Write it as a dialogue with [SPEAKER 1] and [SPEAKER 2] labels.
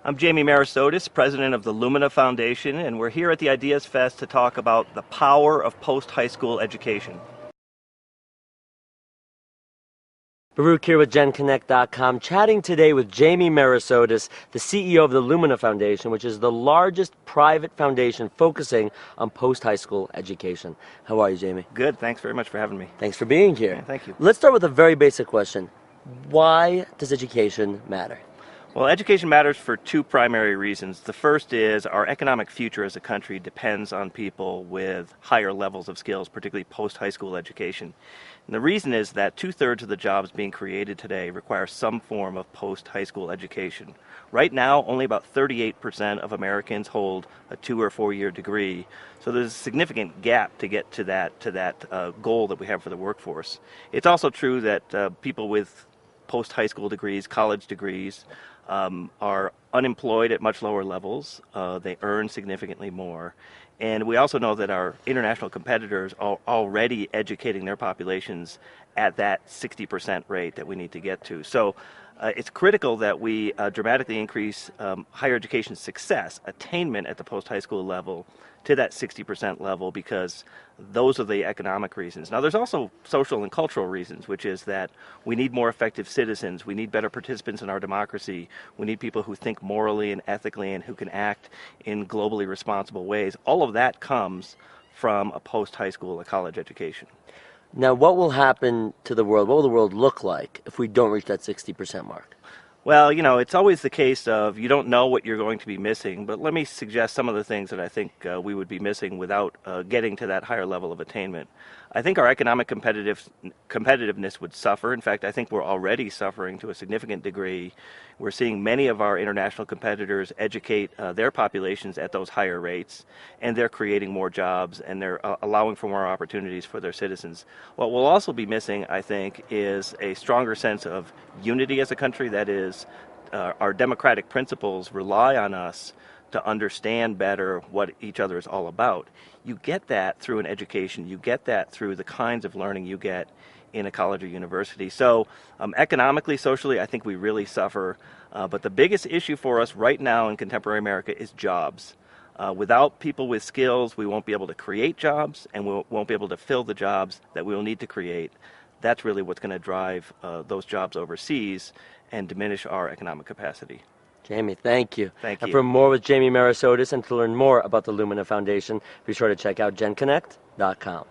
[SPEAKER 1] I'm Jamie Merisotis, president of the Lumina Foundation, and we're here at the Ideas Fest to talk about the power of post-high school education.
[SPEAKER 2] Baruch here with GenConnect.com, chatting today with Jamie Merisotis, the CEO of the Lumina Foundation, which is the largest private foundation focusing on post-high school education. How are you, Jamie?
[SPEAKER 1] Good. Thanks very much for having me.
[SPEAKER 2] Thanks for being here.
[SPEAKER 1] Yeah, thank you.
[SPEAKER 2] Let's start with a very basic question. Why does education matter?
[SPEAKER 1] Well, education matters for two primary reasons. The first is our economic future as a country depends on people with higher levels of skills, particularly post-high school education. And the reason is that 2/3 of the jobs being created today require some form of post-high school education. Right now, only about 38% of Americans hold a 2- or 4-year degree. So there's a significant gap to get to that goal that we have for the workforce. It's also true that people with post-high school degrees, college degrees, are unemployed at much lower levels. They earn significantly more. And we also know that our international competitors are already educating their populations at that 60% rate that we need to get to. So it's critical that we dramatically increase higher education success, attainment at the post-high school level to that 60% level, because those are the economic reasons. Now, there's also social and cultural reasons, which is that we need more effective citizens, we need better participants in our democracy, we need people who think morally and ethically and who can act in globally responsible ways. All of that comes from a post-high school, a college education.
[SPEAKER 2] Now, what will happen to the world? What will the world look like if we don't reach that 60% mark?
[SPEAKER 1] Well, you know, it's always the case of you don't know what you're going to be missing, but let me suggest some of the things that I think we would be missing without getting to that higher level of attainment. I think our economic competitiveness would suffer. In fact, I think we're already suffering to a significant degree. We're seeing many of our international competitors educate their populations at those higher rates, and they're creating more jobs, and they're allowing for more opportunities for their citizens. What we'll also be missing, I think, is a stronger sense of unity as a country. That is, our democratic principles rely on us to understand better what each other is all about. You get that through an education. You get that through the kinds of learning you get in a college or university. So economically, socially, I think we really suffer. But the biggest issue for us right now in contemporary America is jobs. Without people with skills, we won't be able to create jobs, and we won't be able to fill the jobs that we will need to create. That's really what's going to drive those jobs overseas and diminish our economic capacity.
[SPEAKER 2] Jamie, thank you.
[SPEAKER 1] Thank you.
[SPEAKER 2] And for more with Jamie Merisotis and to learn more about the Lumina Foundation, be sure to check out GenConnect.com.